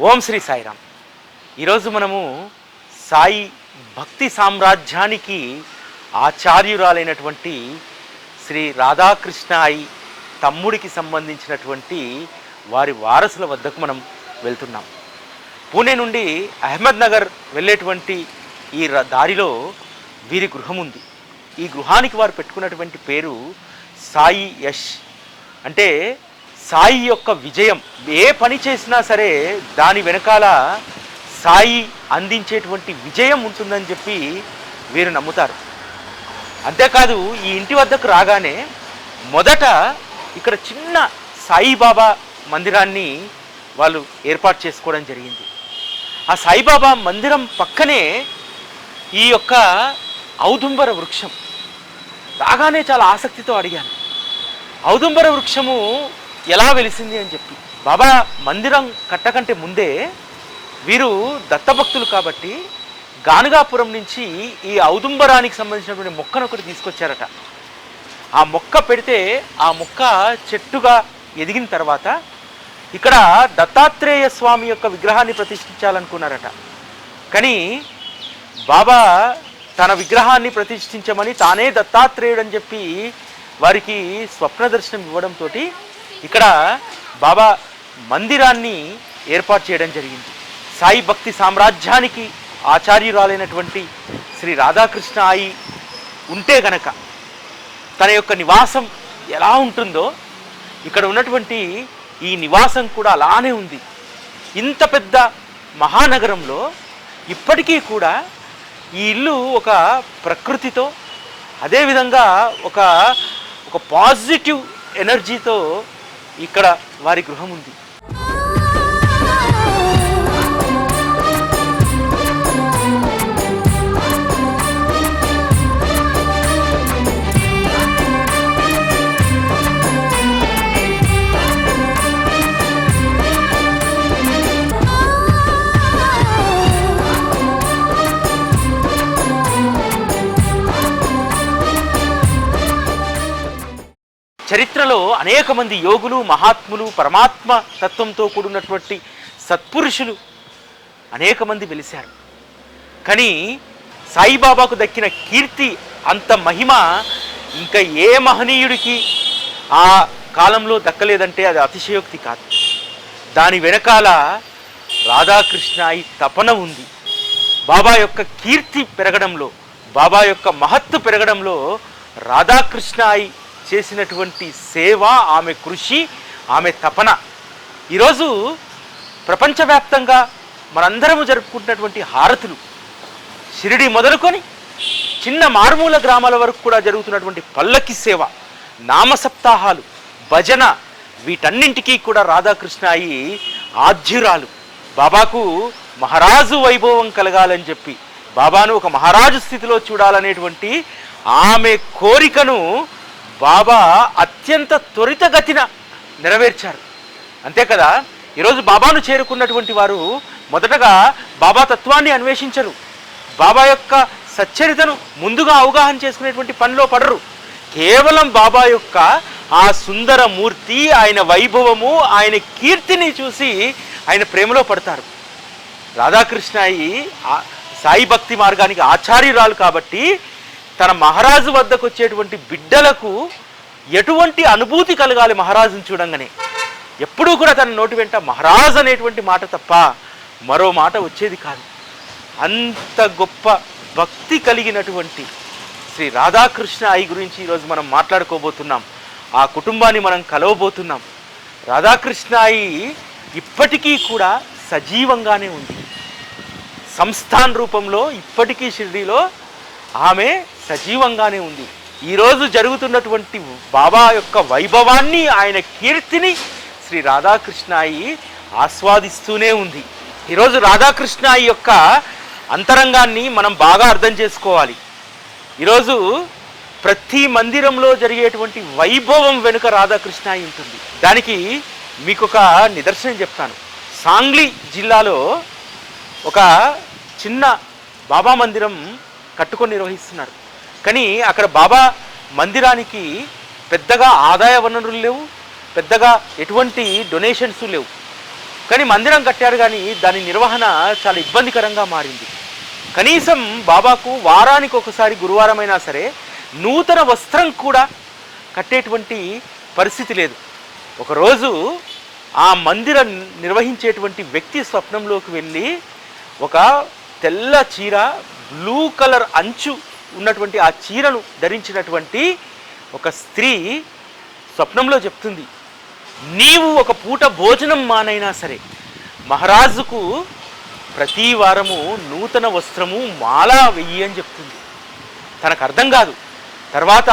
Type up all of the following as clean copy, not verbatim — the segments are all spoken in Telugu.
ఓం శ్రీ సాయిరామ్. ఈరోజు మనము సాయి భక్తి సామ్రాజ్యానికి ఆచార్యురాలైనటువంటి శ్రీ రాధాకృష్ణాయి తమ్ముడికి సంబంధించినటువంటి వారి వారసుల వద్దకు మనం వెళ్తున్నాం. పూణే నుండి అహ్మద్ నగర్ వెళ్ళేటువంటి ఈ దారిలో వీరి గృహం ఉంది. ఈ గృహానికి వారు పెట్టుకున్నటువంటి పేరు సాయి యష్. అంటే సాయి యొక్క విజయం. ఏ పని చేసినా సరే దాని వెనకాల సాయి అందించేటువంటి విజయం ఉంటుందని చెప్పి వీరు నమ్ముతారు. అంతేకాదు ఈ ఇంటి వద్దకు రాగానే మొదట ఇక్కడ చిన్న సాయిబాబా మందిరాన్ని వాళ్ళు ఏర్పాటు చేసుకోవడం జరిగింది. ఆ సాయిబాబా మందిరం పక్కనే ఈ యొక్క ఔదుంబర వృక్షం. రాగానే చాలా ఆసక్తితో అడిగాను, ఔదుంబర వృక్షము ఎలా వెలిసింది అని చెప్పి. బాబా మందిరం కట్టకంటే ముందే వీరు దత్తభక్తులు కాబట్టి గానుగాపురం నుంచి ఈ ఔదుంబరానికి సంబంధించినటువంటి మొక్కను ఒకటి తీసుకొచ్చారట. ఆ మొక్క పెడితే ఆ మొక్క చెట్టుగా ఎదిగిన తర్వాత ఇక్కడ దత్తాత్రేయ స్వామి యొక్క విగ్రహాన్ని ప్రతిష్ఠించాలనుకున్నారట. కానీ బాబా తన విగ్రహాన్ని ప్రతిష్ఠించమని తానే దత్తాత్రేయుడు అని చెప్పి వారికి స్వప్న దర్శనం ఇవ్వడంతో ఇక్కడ బాబా మందిరాన్ని ఏర్పాటు చేయడం జరిగింది. సాయి భక్తి సామ్రాజ్యానికి ఆచార్యురాలైనటువంటి శ్రీ రాధాకృష్ణ ఆయి ఉంటే గనక తన యొక్క నివాసం ఎలా ఉంటుందో ఇక్కడ ఉన్నటువంటి ఈ నివాసం కూడా అలానే ఉంది. ఇంత పెద్ద మహానగరంలో ఇప్పటికీ కూడా ఈ ఇల్లు ఒక ప్రకృతితో, అదేవిధంగా ఒక పాజిటివ్ ఎనర్జీతో ఇక్కడ వారి గృహం ఉంది. చరిత్రలో అనేక మంది యోగులు, మహాత్ములు, పరమాత్మ తత్వంతో కూడినటువంటి సత్పురుషులు అనేక మంది వెలిశారు. కానీ సాయిబాబాకు దక్కిన కీర్తి, అంత మహిమ ఇంకా ఏ మహనీయుడికి ఆ కాలంలో దక్కలేదంటే అది అతిశయోక్తి కాదు. దాని వెనకాల రాధాకృష్ణాయి తపన ఉంది. బాబా యొక్క కీర్తి పెరగడంలో, బాబా యొక్క మహత్తు పెరగడంలో రాధాకృష్ణాయి చేసినటువంటి సేవ, ఆమె కృషి, ఆమె తపన ఈరోజు ప్రపంచవ్యాప్తంగా మనందరము జరుపుకుంటున్నటువంటి హారతులు, షిరిడి మొదలుకొని చిన్న మారుమూల గ్రామాల వరకు కూడా జరుగుతున్నటువంటి పల్లకి సేవ, నామసప్తాహాలు, భజన, వీటన్నింటికీ కూడా రాధాకృష్ణాయి ఆద్యురాలు. బాబాకు మహారాజు వైభవం కలగాలని చెప్పి, బాబాను ఒక మహారాజు స్థితిలో చూడాలనేటువంటి ఆమె కోరికను బాబా అత్యంత త్వరితగతిన నెరవేర్చారు. అంతే కదా, ఈరోజు బాబాను చేరుకున్నటువంటి వారు మొదటగా బాబా తత్వాన్ని అన్వేషించరు, బాబా యొక్క సచ్చరితను ముందుగా అవగాహన చేసుకునేటువంటి పనిలో పడరు. కేవలం బాబా యొక్క ఆ సుందర మూర్తి, ఆయన వైభవము, ఆయన కీర్తిని చూసి ఆయన ప్రేమలో పడతారు. రాధాకృష్ణాయి సాయి భక్తి మార్గానికి ఆచార్యురాలు కాబట్టి తన మహారాజు వద్దకు వచ్చేటువంటి బిడ్డలకు ఎటువంటి అనుభూతి కలగాలి మహారాజును చూడంగానే. ఎప్పుడూ కూడా తన నోటి వెంట మహారాజు అనేటువంటి మాట తప్ప మరో మాట వచ్చేది కాదు. అంత గొప్ప భక్తి కలిగినటువంటి శ్రీ రాధాకృష్ణాయి గురించి ఈరోజు మనం మాట్లాడుకోబోతున్నాం. ఆ కుటుంబాన్ని మనం కలవబోతున్నాం. రాధాకృష్ణాయి ఇప్పటికీ కూడా సజీవంగానే ఉంది. సంస్థాన్ రూపంలో ఇప్పటికీ షిర్డీలో ఆమె సజీవంగానే ఉంది. ఈరోజు జరుగుతున్నటువంటి బాబా యొక్క వైభవాన్ని, ఆయన కీర్తిని శ్రీ రాధాకృష్ణాయి ఆస్వాదిస్తూనే ఉంది. ఈరోజు రాధాకృష్ణాయి యొక్క అంతరంగాన్ని మనం బాగా అర్థం చేసుకోవాలి. ఈరోజు ప్రతి మందిరంలో జరిగేటువంటి వైభవం వెనుక రాధాకృష్ణాయి ఉంటుంది. దానికి మీకు ఒక నిదర్శనం చెప్తాను. సాంగ్లీ జిల్లాలో ఒక చిన్న బాబా మందిరం కట్టుకొని నిర్వహిస్తున్నారు. కానీ అక్కడ బాబా మందిరానికి పెద్దగా ఆదాయ వనరులు లేవు, పెద్దగా ఎటువంటి డొనేషన్స్ లేవు. కానీ మందిరం కట్టారు, కానీ దాని నిర్వహణ చాలా ఇబ్బందికరంగా మారింది. కనీసం బాబాకు వారానికి ఒకసారి గురువారమైనా సరే నూతన వస్త్రం కూడా కట్టేటువంటి పరిస్థితి లేదు. ఒకరోజు ఆ మందిరం నిర్వహించేటువంటి వ్యక్తి స్వప్నంలోకి వెళ్ళి ఒక తెల్ల చీర, బ్లూ కలర్ అంచు ఉన్నటువంటి ఆ చీరను ధరించినటువంటి ఒక స్త్రీ స్వప్నంలో చెప్తుంది, నీవు ఒక పూట భోజనం మానైనా సరే మహారాజుకు ప్రతి వారము నూతన వస్త్రము మాల వెయ్యి అని చెప్తుంది. తనకు అర్థం కాదు. తర్వాత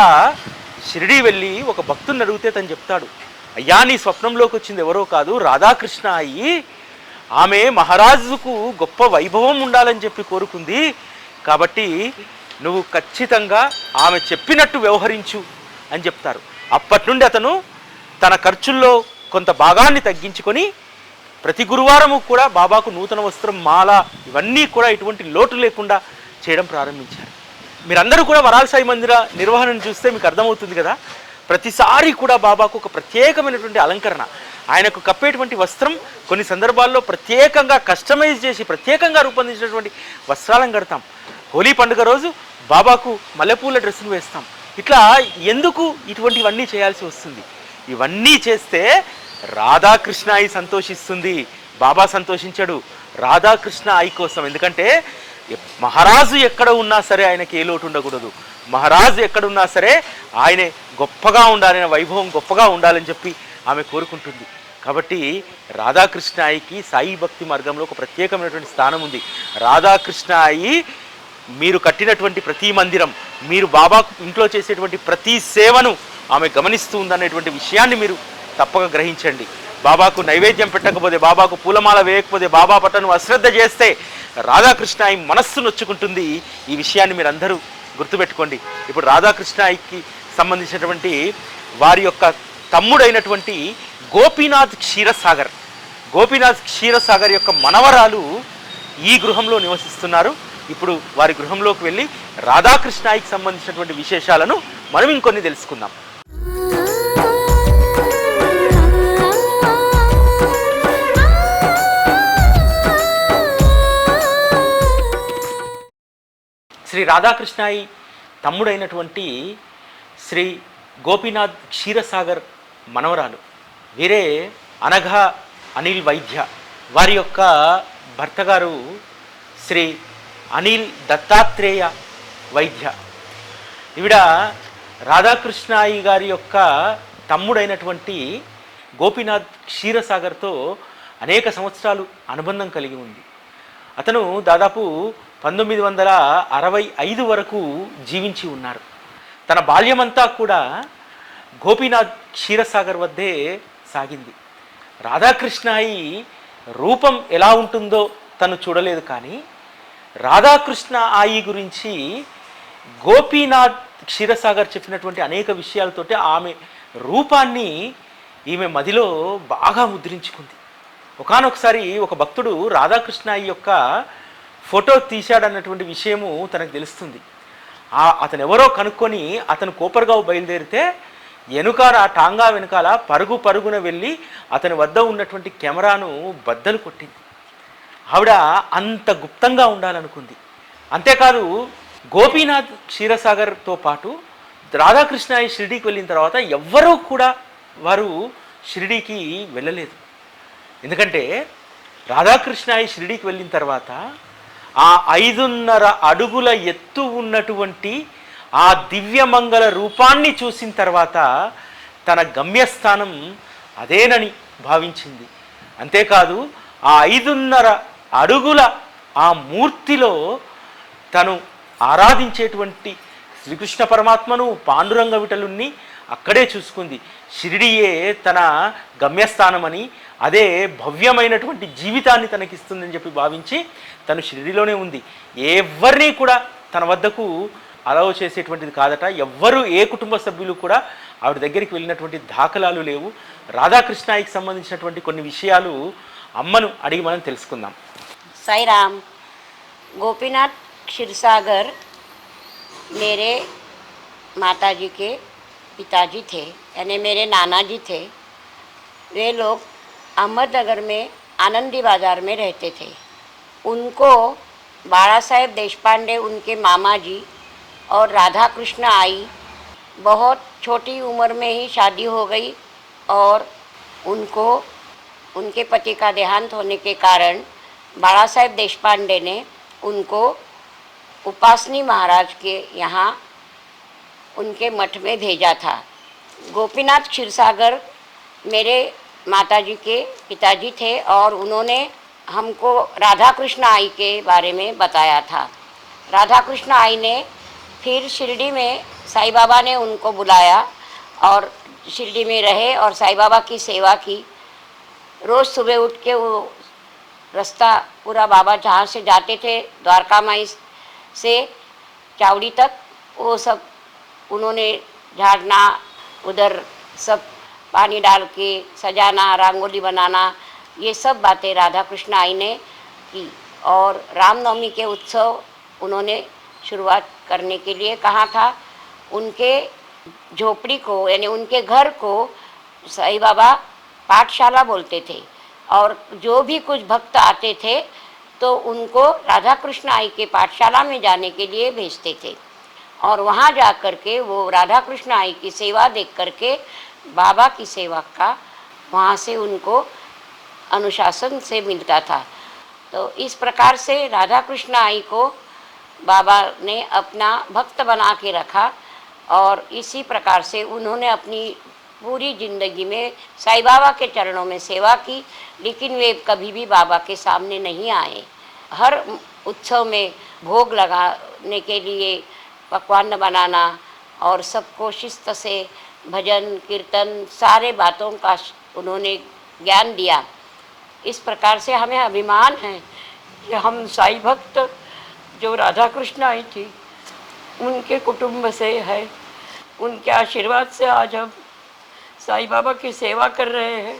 షిరిడీ వెళ్ళి ఒక భక్తుని అడిగితే తను చెప్తాడు, అయ్యా నీ స్వప్నంలోకి వచ్చింది ఎవరో కాదు, రాధాకృష్ణ అయ్యి ఆమె మహారాజుకు గొప్ప వైభవం ఉండాలని చెప్పి కోరుకుంది, కాబట్టి నువ్వు ఖచ్చితంగా ఆమె చెప్పినట్టు వ్యవహరించు అని చెప్తారు. అప్పటి నుండి అతను తన ఖర్చుల్లో కొంత భాగాన్ని తగ్గించుకొని ప్రతి గురువారము కూడా బాబాకు నూతన వస్త్రం, మాల ఇవన్నీ కూడా ఎటువంటి లోటు లేకుండా చేయడం ప్రారంభించారు. మీరందరూ కూడా వరాల సాయి మందిర నిర్వహణను చూస్తే మీకు అర్థమవుతుంది కదా, ప్రతిసారి కూడా బాబాకు ఒక ప్రత్యేకమైనటువంటి అలంకరణ, ఆయనకు కప్పేటువంటి వస్త్రం కొన్ని సందర్భాల్లో ప్రత్యేకంగా కస్టమైజ్ చేసి ప్రత్యేకంగా రూపొందించినటువంటి వస్త్రాలను కడతాం. హోలీ పండుగ రోజు బాబాకు మల్లెపూల డ్రెస్సులు వేస్తాం. ఇట్లా ఎందుకు ఇటువంటివన్నీ చేయాల్సి వస్తుంది? ఇవన్నీ చేస్తే రాధాకృష్ణ అయి సంతోషిస్తుంది, బాబా సంతోషించడు. రాధాకృష్ణ అయి కోసం, ఎందుకంటే మహారాజు ఎక్కడ ఉన్నా సరే ఆయనకి ఏ లోటు ఉండకూడదు, మహారాజు ఎక్కడున్నా సరే ఆయనే గొప్పగా ఉండాలని, వైభవం గొప్పగా ఉండాలని చెప్పి ఆమె కోరుకుంటుంది. కాబట్టి రాధాకృష్ణ అయికి సాయి భక్తి మార్గంలో ఒక ప్రత్యేకమైనటువంటి స్థానం ఉంది. రాధాకృష్ణ అయి మీరు కట్టినటువంటి ప్రతి మందిరం, మీరు బాబాకు ఇంట్లో చేసేటువంటి ప్రతి సేవను ఆమె గమనిస్తూ ఉందనేటువంటి విషయాన్ని మీరు తప్పక గ్రహించండి. బాబాకు నైవేద్యం పెట్టకపోతే, బాబాకు పూలమాల వేయకపోతే, బాబా పట్టను అశ్రద్ధ చేస్తే రాధాకృష్ణ అయి మనస్సు నొచ్చుకుంటుంది. ఈ విషయాన్ని మీరు అందరూ గుర్తుపెట్టుకోండి. ఇప్పుడు రాధాకృష్ణ అయికి సంబంధించినటువంటి వారి యొక్క తమ్ముడైనటువంటి గోపీనాథ్ క్షీరసాగర్, గోపీనాథ్ క్షీరసాగర్ యొక్క మనవరాలు ఈ గృహంలో నివసిస్తున్నారు. ఇప్పుడు వారి గృహంలోకి వెళ్ళి రాధాకృష్ణ అయికి సంబంధించినటువంటి విశేషాలను మనం ఇంకొన్ని తెలుసుకుందాం. శ్రీ రాధాకృష్ణ అయి తమ్ముడైనటువంటి శ్రీ గోపీనాథ్ క్షీరసాగర్ మనవరాలు, వీరే అనఘా అనిల్ వైద్య. వారి యొక్క భర్త గారు శ్రీ అనిల్ దత్తాత్రేయ వైద్య. ఈవిడ రాధాకృష్ణ అయి గారి యొక్క తమ్ముడైనటువంటి గోపీనాథ్ క్షీరసాగర్తో అనేక సంవత్సరాలు అనుబంధం కలిగి ఉంది. అతను దాదాపు 1965 వరకు జీవించి ఉన్నారు. తన బాల్యమంతా కూడా గోపీనాథ్ క్షీరసాగర్ వద్దే సాగింది. రాధాకృష్ణ అయి రూపం ఎలా ఉంటుందో తను చూడలేదు, కానీ రాధాకృష్ణ అయి గురించి గోపీనాథ్ క్షీరసాగర్ చెప్పినటువంటి అనేక విషయాలతోటి ఆమె రూపాన్ని ఈమె మదిలో బాగా ముద్రించుకుంది. ఒకానొకసారి ఒక భక్తుడు రాధాకృష్ణ అయి యొక్క ఫోటో తీశాడన్నటువంటి విషయము తనకు తెలుస్తుంది. అతను ఎవరో కనుక్కొని అతను కోపర్గావ్ బయలుదేరితే వెనుకాల టాంగా వెనుకాల పరుగు పరుగున వెళ్ళి అతని వద్ద ఉన్నటువంటి కెమెరాను బద్దలు కొట్టింది. ఆవిడ అంత గుప్తంగా ఉండాలనుకుంది. అంతేకాదు, గోపీనాథ్ క్షీరసాగర్తో పాటు రాధాకృష్ణ అయి షిరిడీకి వెళ్ళిన తర్వాత ఎవ్వరూ కూడా వారు షిరిడీకి వెళ్ళలేదు. ఎందుకంటే రాధాకృష్ణ అయి షిరిడీకి వెళ్ళిన తర్వాత ఆ 5.5 అడుగుల ఎత్తు ఉన్నటువంటి ఆ దివ్యమంగళ రూపాన్ని చూసిన తర్వాత తన గమ్యస్థానం అదేనని భావించింది. అంతేకాదు, ఆ 5.5 అడుగుల ఆ మూర్తిలో తను ఆరాధించేటువంటి శ్రీకృష్ణ పరమాత్మను, పాండురంగ విఠలుణ్ణి అక్కడే చూసుకుంది. షిరిడియే తన గమ్యస్థానమని, అదే భవ్యమైనటువంటి జీవితాన్ని తనకిస్తుందని చెప్పి భావించి తను షిరిడిలోనే ఉంది. ఎవరిని కూడా తన వద్దకు అలౌ చేసేటువంటిది కాదట. ఎవ్వరూ, ఏ కుటుంబ సభ్యులు కూడా ఆవిడ దగ్గరికి వెళ్ళినటువంటి దాఖలాలు లేవు. రాధాకృష్ణకి సంబంధించినటువంటి కొన్ని విషయాలు అమ్మను అడిగి మనం తెలుసుకుందాం. साई राम। गोपीनाथ क्षीरसागर मेरे माताजी के पिताजी थे, यानी मेरे नाना जी थे। वे लोग अहमदनगर में आनंदी बाज़ार में रहते थे। उनको बाला साहेब देशपांडे उनके मामा जी और राधा कृष्ण आई बहुत छोटी उम्र में ही शादी हो गई और उनको उनके पति का देहांत होने के कारण बाला साहेब देशपांडे ने उनको उपासनी महाराज के यहाँ उनके मठ में भेजा था। गोपीनाथ क्षीरसागर मेरे माताजी के पिताजी थे और उन्होंने हमको राधा कृष्ण आई के बारे में बताया था। राधा कृष्ण आई ने फिर शिरडी में साईं बाबा ने उनको बुलाया और शिरडी में रहे और साईं बाबा की सेवा की। रोज़ सुबह उठ के वो रास्ता पूरा बाबा जहाँ से जाते थे द्वारका माई से चावड़ी तक वो सब उन्होंने झाड़ना, उधर सब पानी डाल के सजाना, रंगोली बनाना, ये सब बातें राधा कृष्ण आई ने की। और रामनवमी के उत्सव उन्होंने शुरुआत करने के लिए कहा था। उनके झोपड़ी को यानी उनके घर को साईं बाबा पाठशाला बोलते थे और जो भी कुछ भक्त आते थे तो उनको राधा कृष्ण आई के पाठशाला में जाने के लिए भेजते थे और वहाँ जा कर के वो राधा कृष्ण आई की सेवा देख करके बाबा की सेवा का वहाँ से उनको अनुशासन से मिलता था। तो इस प्रकार से राधा कृष्ण आई को बाबा ने अपना भक्त बना के रखा और इसी प्रकार से उन्होंने अपनी पूरी ज़िंदगी में साईं बाबा के चरणों में सेवा की, लेकिन वे कभी भी बाबा के सामने नहीं आए। हर उत्सव में भोग लगाने के लिए पकवान बनाना और सबको शिस्त से भजन कीर्तन सारे बातों का उन्होंने ज्ञान दिया। इस प्रकार से हमें अभिमान है कि हम साईं भक्त जो राधा कृष्ण आई थी उनके कुटुंब से है। उनके आशीर्वाद से आज हम साईं बाबा की सेवा कर रहे हैं।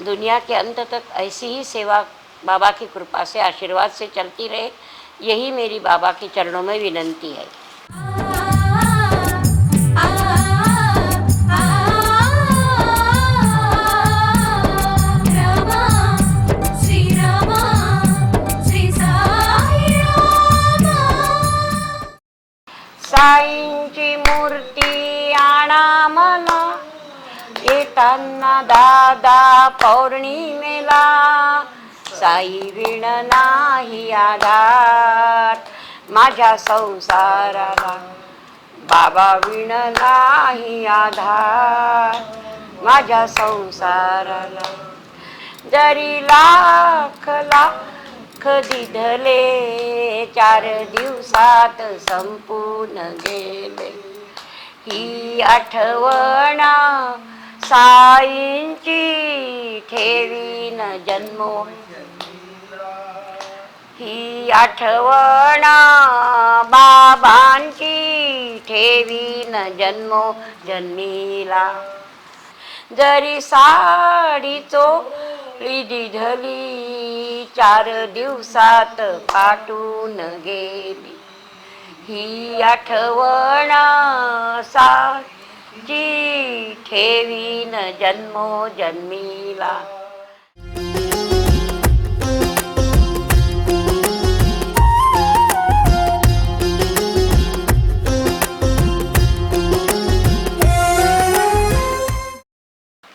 दुनिया के अंत तक ऐसी ही सेवा बाबा की कृपा से आशीर्वाद से चलती रहे, यही मेरी बाबा के चरणों में विनंती है। साईंची मूर्ती आणा मला येताना दादा पौर्णिमेला, साई विण नाही आधार माझ्या संसाराला, बाबा विण नाही आधार माझ्या संसाराला। जरी लाख लाख दिधले 4 दिवसात संपून गेले, ही आठवण साईंची ठेवीन जन्मो, ही आठवण बाबांची ठेवीन जन्मो जन्मीला। जरी साडी चोळी दिधली 4 दिवसात फाटून गेली, ही आठवण साची ठेवीन जन्मो जन्मीला।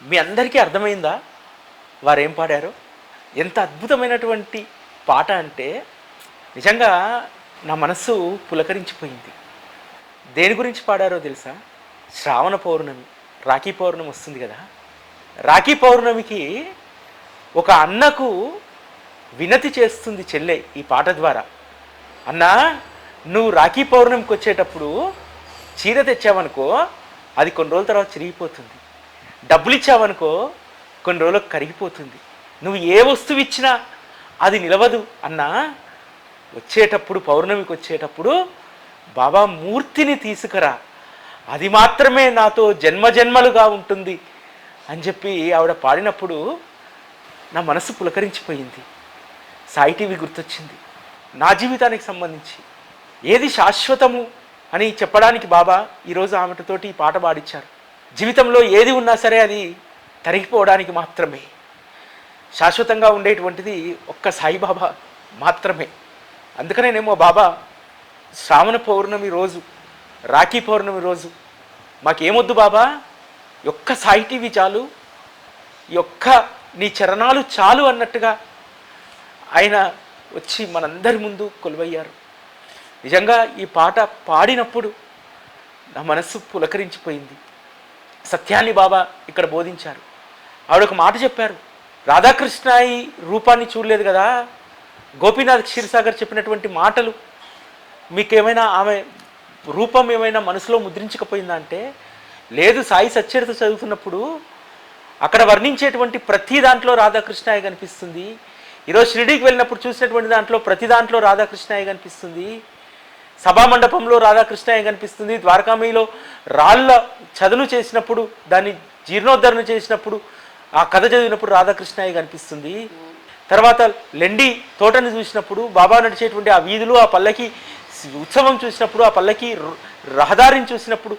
మీ అందరికీ అర్థమైందా వారేం పాడారో? ఎంత అద్భుతమైనటువంటి పాట అంటే నిజంగా నా మనస్సు పులకరించిపోయింది. దేని గురించి పాడారో తెలుసా? శ్రావణ పౌర్ణమి, రాఖీ పౌర్ణమి వస్తుంది కదా. రాఖీ పౌర్ణమికి ఒక అన్నకు వినతి చేస్తుంది చెల్లె ఈ పాట ద్వారా. అన్నా, నువ్వు రాఖీ పౌర్ణమికి వచ్చేటప్పుడు చీర తెచ్చావనుకో అది కొన్ని రోజుల తర్వాత చిరిగిపోతుంది, డబ్బులు ఇచ్చావనుకో కొన్ని రోజులకు కరిగిపోతుంది, నువ్వు ఏ వస్తువు ఇచ్చినా అది నిలవదు అన్నా. వచ్చేటప్పుడు పౌర్ణమికి వచ్చేటప్పుడు బాబా మూర్తిని తీసుకురా, అది మాత్రమే నాతో జన్మజన్మలుగా ఉంటుంది అని చెప్పి ఆవిడ పాడినప్పుడు నా మనసు పులకరించిపోయింది. సాయి టీవీ గుర్తొచ్చింది. నా జీవితానికి సంబంధించి ఏది శాశ్వతము అని చెప్పడానికి బాబా ఈరోజు ఆమెతోటి ఈ పాట పాడించారు. జీవితంలో ఏది ఉన్నా సరే అది తరిగిపోవడానికి మాత్రమే. శాశ్వతంగా ఉండేటువంటిది ఒక్క సాయిబాబా మాత్రమే. అందుకనేనేమో బాబా శ్రావణ పౌర్ణమి రోజు, రాఖీ పౌర్ణమి రోజు మాకేమొద్దు బాబా, ఒక్క సాయి టీవీ చాలు, ఒక్క నీ చరణాలు చాలు అన్నట్టుగా ఆయన వచ్చి మనందరి ముందు కొలువయ్యారు. నిజంగా ఈ పాట పాడినప్పుడు నా మనస్సు పులకరించిపోయింది. సత్యాన్ని బాబా ఇక్కడ బోధించారు. ఆవిడ ఒక మాట చెప్పారు, రాధాకృష్ణాయి రూపాన్ని చూడలేదు కదా, గోపీనాథ్ క్షీరసాగర్ చెప్పినటువంటి మాటలు మీకేమైనా ఆమె రూపం ఏమైనా మనసులో ముద్రించకపోయిందా అంటే, లేదు, సాయి సచ్చరిత చదువుతున్నప్పుడు అక్కడ వర్ణించేటువంటి ప్రతి దాంట్లో రాధాకృష్ణాయి కనిపిస్తుంది. ఈరోజు షిరిడీకి వెళ్ళినప్పుడు చూసినటువంటి దాంట్లో ప్రతి దాంట్లో రాధాకృష్ణాయి కనిపిస్తుంది. సభామండపంలో రాధాకృష్ణాయి కనిపిస్తుంది. ద్వారకామయిలో రాళ్ళ చదును చేసినప్పుడు, దాన్ని జీర్ణోద్ధరణ చేసినప్పుడు, ఆ కథ చదివినప్పుడు రాధాకృష్ణాయి కనిపిస్తుంది. తర్వాత లెండి తోటని చూసినప్పుడు, బాబా నడిచేటువంటి ఆ వీధులు, ఆ పల్లకి ఉత్సవం చూసినప్పుడు, ఆ పల్లకి రహదారిని చూసినప్పుడు,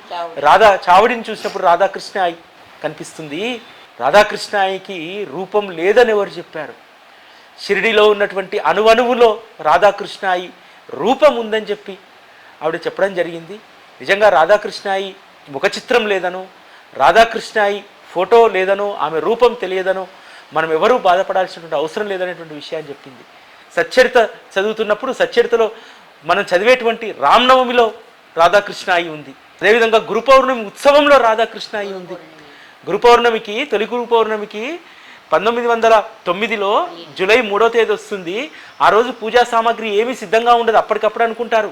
చావడిని చూసినప్పుడు రాధాకృష్ణాయి కనిపిస్తుంది. రాధాకృష్ణాయికి రూపం లేదని ఎవరు చెప్పారు? షిరిడిలో ఉన్నటువంటి అణువణువులో రాధాకృష్ణాయి రూపం ఉందని చెప్పి ఆవిడ చెప్పడం జరిగింది. నిజంగా రాధాకృష్ణాయి ముఖ చిత్రం లేదనో, రాధాకృష్ణాయి ఫోటో లేదనో, ఆమె రూపం తెలియదనో మనం ఎవరూ బాధపడాల్సినటువంటి అవసరం లేదనేటువంటి విషయాన్ని చెప్పింది. సచ్చరిత చదువుతున్నప్పుడు సచ్చరితలో మనం చదివేటువంటి రామనవమిలో రాధాకృష్ణాయి ఉంది. అదేవిధంగా గురు పౌర్ణమి ఉత్సవంలో రాధాకృష్ణాయి ఉంది. గురు పౌర్ణమికి, తొలి గురు పౌర్ణమికి 1909లో జూలై 3వ తేదీ వస్తుంది. ఆ రోజు పూజా సామాగ్రి ఏమీ సిద్ధంగా ఉండదు, అప్పటికప్పుడు అనుకుంటారు.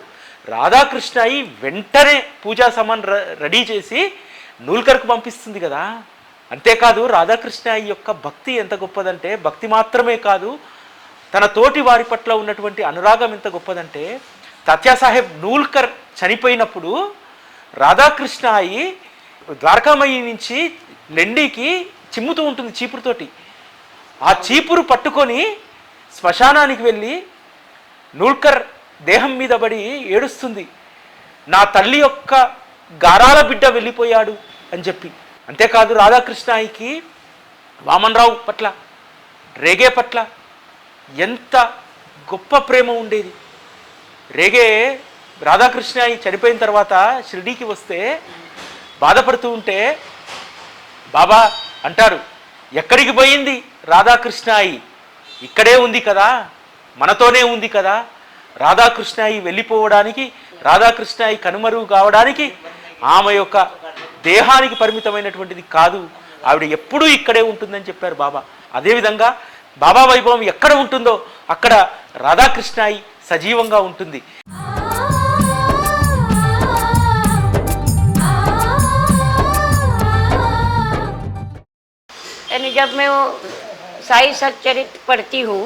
రాధాకృష్ణాయి వెంటనే పూజా సామాన్ రెడీ చేసి నూల్కర్కు పంపిస్తుంది కదా. అంతేకాదు, రాధాకృష్ణాయి యొక్క భక్తి ఎంత గొప్పదంటే, భక్తి మాత్రమే కాదు, తన తోటి వారి పట్ల ఉన్నటువంటి అనురాగం ఎంత గొప్పదంటే, తాత్యాసాహెబ్ నూల్కర్ చనిపోయినప్పుడు రాధాకృష్ణాయి ద్వారకామయి నుంచి లెండికి చిమ్ముతూ ఉంటుంది చీపురుతోటి. ఆ చీపురు పట్టుకొని శ్మశానానికి వెళ్ళి నూల్కర్ దేహం మీద పడి ఏడుస్తుంది, నా తల్లి యొక్క గారాల బిడ్డ వెళ్ళిపోయాడు అని చెప్పి. అంతేకాదు, రాధాకృష్ణాయికి వామన్రావు పట్ల, రేగే పట్ల ఎంత గొప్ప ప్రేమ ఉండేది. రేగే రాధాకృష్ణాయి చనిపోయిన తర్వాత షిరిడీకి వస్తే బాధపడుతూ ఉంటే బాబా అంటారు, ఎక్కడికి పోయింది రాధాకృష్ణాయి? ఇక్కడే ఉంది కదా, మనతోనే ఉంది కదా. రాధాకృష్ణాయి వెళ్ళిపోవడానికి, రాధాకృష్ణాయి కనుమరుగు కావడానికి ఆమె యొక్క దేహానికి పరిమితమైనటువంటిది కాదు, ఆవిడ ఎప్పుడూ ఇక్కడే ఉంటుందని చెప్పారు బాబా. అదేవిధంగా బాబా వైభవం ఎక్కడ ఉంటుందో అక్కడ రాధాకృష్ణాయి సజీవంగా ఉంటుంది. यानी जब मैं वो साई सच्चरित पढ़ती हूँ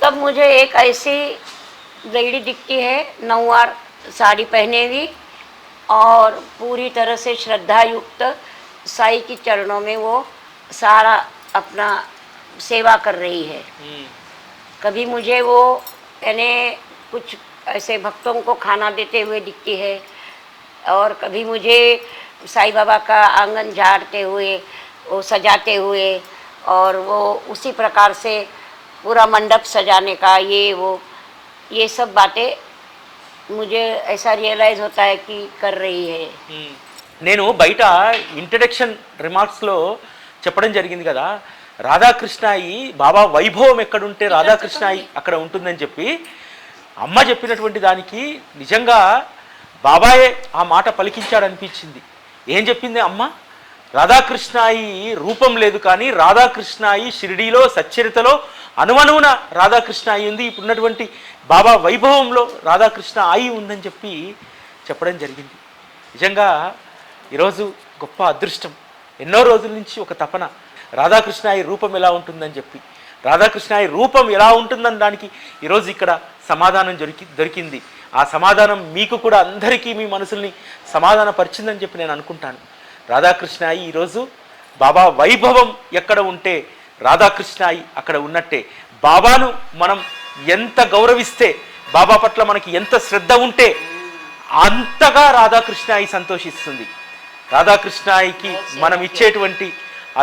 तब मुझे एक ऐसी लेडी दिखती है, नौवार साड़ी पहने हुई और पूरी तरह से श्रद्धा युक्त साई की चरणों में वो सारा अपना सेवा कर रही है। कभी मुझे वो यानी कुछ ऐसे भक्तों को खाना देते हुए दिखती है, और कभी मुझे साई बाबा का आंगन झाड़ते हुए, वो सजाते हुए, और वो उसी प्रकार से पूरा मंडप सजाने का ये सब बातें मुझे ऐसा रियलाइज़ होता है कि कर रही है। నేను బయట ఇంట్రడక్షన్ రిమార్క్స్లో చెప్పడం జరిగింది కదా, రాధాకృష్ణాయి బాబా వైభవం ఎక్కడుంటే రాధాకృష్ణాయి అక్కడ ఉంటుందని చెప్పి. అమ్మ చెప్పినటువంటి దానికి నిజంగా బాబాయే ఆ మాట పలికించాడనిపించింది. ఏం చెప్పింది అమ్మ? రాధాకృష్ణాయి రూపం లేదు, కానీ రాధాకృష్ణాయి షిరిడీలో సచ్చరితలో అణువణువున రాధాకృష్ణాయి ఉంది. ఇప్పుడున్నటువంటి బాబా వైభవంలో రాధాకృష్ణ ఆయి ఉందని చెప్పి చెప్పడం జరిగింది. నిజంగా ఈరోజు గొప్ప అదృష్టం. ఎన్నో రోజుల నుంచి ఒక తపన, రాధాకృష్ణాయి రూపం ఎలా ఉంటుందని చెప్పి. రాధాకృష్ణాయి రూపం ఎలా ఉంటుందని దానికి ఈరోజు ఇక్కడ సమాధానం దొరికింది. ఆ సమాధానం మీకు కూడా అందరికీ మీ మనసుల్ని సమాధానపరిచిందని చెప్పి నేను అనుకుంటాను. రాధాకృష్ణాయి ఈరోజు బాబా వైభవం ఎక్కడ ఉంటే రాధాకృష్ణాయి అక్కడ ఉన్నట్టే. బాబాను మనం ఎంత గౌరవిస్తే, బాబా పట్ల మనకి ఎంత శ్రద్ధ ఉంటే అంతగా రాధాకృష్ణాయి సంతోషిస్తుంది. రాధాకృష్ణాయికి మనం ఇచ్చేటువంటి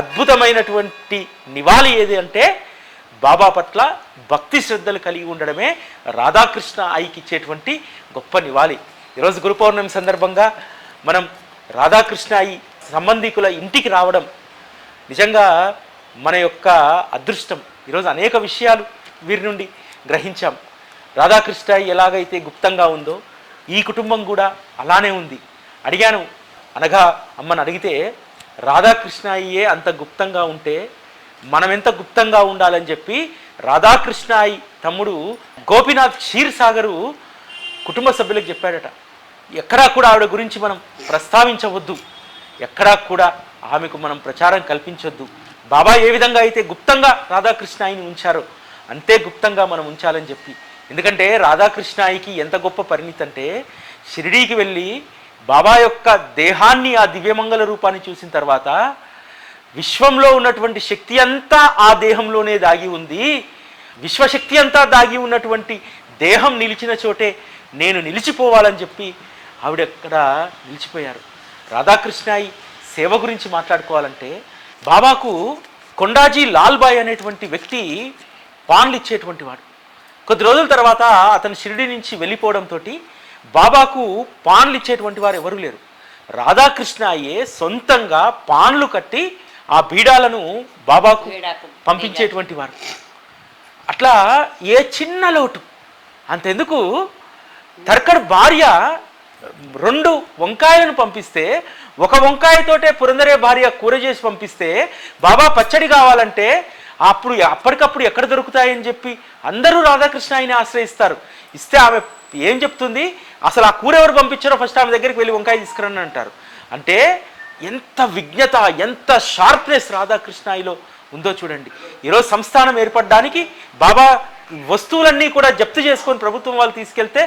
అద్భుతమైనటువంటి నివాళి ఏది అంటే బాబా పట్ల భక్తి శ్రద్ధలు కలిగి ఉండడమే రాధాకృష్ణ ఆయికి ఇచ్చేటువంటి గొప్ప నివాళి. ఈరోజు గురు పౌర్ణమి సందర్భంగా మనం రాధాకృష్ణ ఆయి సంబంధికుల ఇంటికి రావడం నిజంగా మన యొక్క అదృష్టం. ఈరోజు అనేక విషయాలు వీరి నుండి గ్రహించాం. రాధాకృష్ణ ఆయి ఎలాగైతే గుప్తంగా ఉందో ఈ కుటుంబం కూడా అలానే ఉంది. అడిగాను, అనగా అమ్మని అడిగితే రాధాకృష్ణ అయ్యే అంత గుప్తంగా ఉంటే మనం ఎంత గుప్తంగా ఉండాలని చెప్పి రాధాకృష్ణ అయ్యి తమ్ముడు గోపీనాథ్ క్షీర్ సాగరు కుటుంబ సభ్యులకు చెప్పాడట. ఎక్కడా కూడా ఆవిడ గురించి మనం ప్రస్తావించవద్దు, ఎక్కడా కూడా ఆమెకు మనం ప్రచారం కల్పించొద్దు. బాబా ఏ విధంగా అయితే గుప్తంగా రాధాకృష్ణ అయ్యని ఉంచారో అంతే గుప్తంగా మనం ఉంచాలని చెప్పి. ఎందుకంటే రాధాకృష్ణ అయ్యకి ఎంత గొప్ప పరిణితి అంటే షిరిడీకి వెళ్ళి బాబా యొక్క దేహాన్ని, ఆ దివ్యమంగళ రూపాన్ని చూసిన తర్వాత విశ్వంలో ఉన్నటువంటి శక్తి అంతా ఆ దేహంలోనే దాగి ఉంది, విశ్వశక్తి అంతా దాగి ఉన్నటువంటి దేహం నిలిచిన చోటే నేను నిలిచిపోవాలని చెప్పి ఆవిడ అక్కడ నిలిచిపోయారు. రాధాకృష్ణ సేవ గురించి మాట్లాడుకోవాలంటే బాబాకు కొండాజీ లాల్బాయ్ అనేటువంటి వ్యక్తి పాన్లు ఇచ్చేటువంటి వాడు. కొద్ది రోజుల తర్వాత అతను షిరిడి నుంచి వెళ్ళిపోవడంతో బాబాకు పాన్లు ఇచ్చేటువంటి వారు ఎవరు లేరు. రాధాకృష్ణ అయ్యే సొంతంగా పాన్లు కట్టి ఆ బీడాలను బాబాకు పంపించేటువంటి వారు. అట్లా ఏ చిన్న లోటు అంతెందుకు, తర్కడ్ భార్య 2 వంకాయలను పంపిస్తే ఒక వంకాయతోటే పురందరే భార్య కూర చేసి పంపిస్తే బాబా పచ్చడి కావాలంటే అప్పటికప్పుడు ఎక్కడ దొరుకుతాయని చెప్పి అందరూ రాధాకృష్ణ ఆయన్ని ఆశ్రయిస్తారు. ఇస్తే ఆమె ఏం చెప్తుంది, అసలు ఆ కూర ఎవరు పంపించారో ఫస్ట్ ఆమె దగ్గరికి వెళ్ళి వంకాయ తీసుకురని అంటారు. అంటే ఎంత విజ్ఞత, ఎంత షార్ప్నెస్ రాధాకృష్ణాయిలో ఉందో చూడండి. ఈరోజు సంస్థానం ఏర్పడడానికి బాబా వస్తువులన్నీ కూడా జప్తు చేసుకొని ప్రభుత్వం వాళ్ళు తీసుకెళ్తే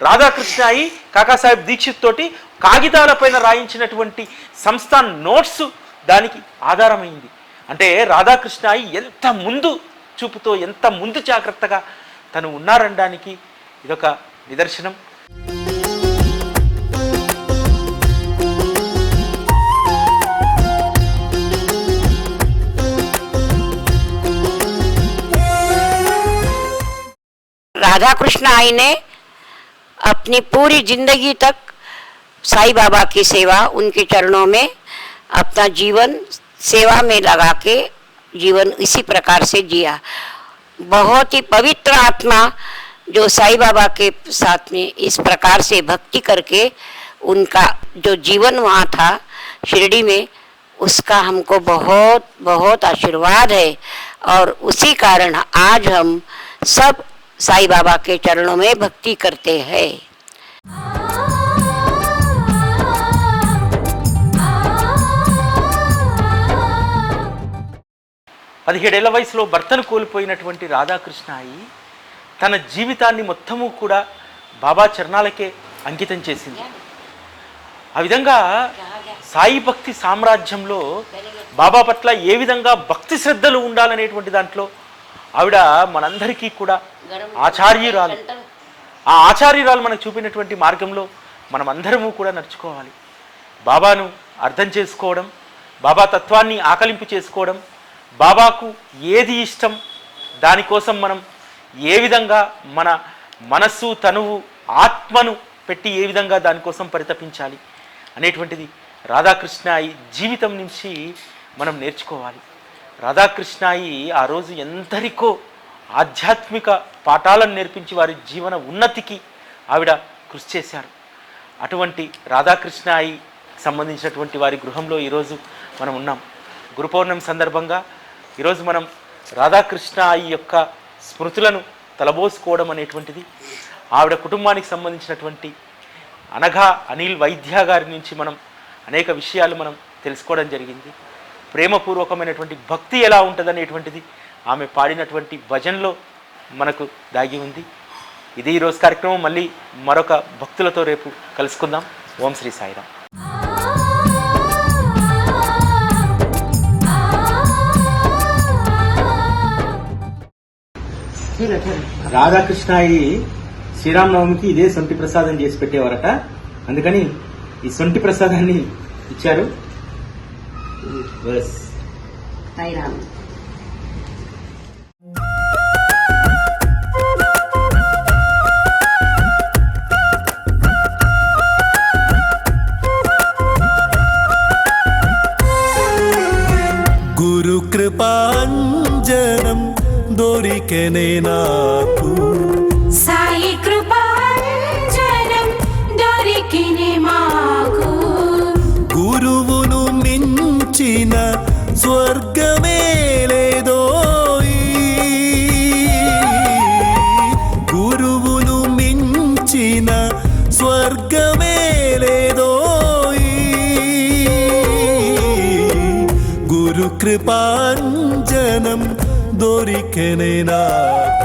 రాధాకృష్ణాయి కాకాసాహెబ్ దీక్షిత్ తోటి కాగితాలపైన రాయించినటువంటి సంస్థాన్ నోట్స్ దానికి ఆధారమైంది. అంటే రాధాకృష్ణాయి ఎంత ముందు చూపుతో, ఎంత ముందు జాగ్రత్తగా తను ఉన్నారనడానికి ఇదొక నిదర్శనం. राधा कृष्ण आई ने अपनी पूरी जिंदगी तक साईं बाबा की सेवा, उनके चरणों में अपना जीवन सेवा में लगा के जीवन इसी प्रकार से जिया. बहुत ही पवित्र आत्मा जो साईं बाबा के साथ में इस प्रकार से भक्ति करके उनका जो जीवन वहाँ था शिरडी में, उसका हमको बहुत बहुत आशीर्वाद है. और उसी कारण आज हम सब साईं बाबा के चरणों में भक्ति करते हैं. 17 ఏళ్ల వయసులో భర్తను కోల్పోయినటువంటి రాధాకృష్ణ అయి తన జీవితాన్ని మొత్తము కూడా బాబా చరణాలకే అంకితం చేసింది. ఆ విధంగా సాయి భక్తి సామ్రాజ్యంలో బాబా పట్ల ఏ విధంగా భక్తి శ్రద్ధలు ఉండాలనేటువంటి దాంట్లో ఆవిడ మనందరికీ కూడా ఆచార్యురాలు. ఆ ఆచార్యురాలు మనకు చూపినటువంటి మార్గంలో మనం అందరము కూడా నడుచుకోవాలి. బాబాను అర్థం చేసుకోవడం, బాబా తత్వాన్ని ఆకలింపు చేసుకోవడం, బాబాకు ఏది ఇష్టం దానికోసం మనం ఏ విధంగా మన మనస్సు, తనువు, ఆత్మను పెట్టి ఏ విధంగా దానికోసం పరితపించాలి అనేటువంటిది రాధాకృష్ణాయి జీవితం నుంచి మనం నేర్చుకోవాలి. రాధాకృష్ణాయి ఆ రోజు ఎందరికో ఆధ్యాత్మిక పాఠాలను నేర్పించి వారి జీవన ఉన్నతికి ఆవిడ కృషి చేశారు. అటువంటి రాధాకృష్ణాయి సంబంధించినటువంటి వారి గృహంలో ఈరోజు మనం ఉన్నాం. గురు పౌర్ణమి సందర్భంగా ఈరోజు మనం రాధాకృష్ణాయి యొక్క స్మృతులను తలబోసుకోవడం అనేటువంటిది, ఆవిడ కుటుంబానికి సంబంధించినటువంటి అనఘా అనిల్ వైద్య గారి నుంచి మనం అనేక విషయాలు మనం తెలుసుకోవడం జరిగింది. ప్రేమపూర్వకమైనటువంటి భక్తి ఎలా ఉంటుందనేటువంటిది ఆమె పాడినటువంటి భజనలో మనకు దాగి ఉంది. ఇది ఈరోజు కార్యక్రమం. మళ్ళీ మరొక భక్తులతో రేపు కలుసుకుందాం. ఓం శ్రీ సాయిరామ్. రాధాకృష్ణాయి శ్రీరామనవమికి ఇదే సొంటి ప్రసాదం చేసి పెట్టేవారట. అందుకని ఈ సొంటి ప్రసాదాన్ని ఇచ్చారు. సాయిరామ్. గురు కృపాంజనం దొరికెనే నాకు, సాయి కృపాంజనం దొరికినే మాకు, గురువును మించిన స్వర్గమే లేదోయ్, గురువును మించిన స్వర్గమే లేదోయ్, గురు కృపాంజనం దొరికెనే నాకు.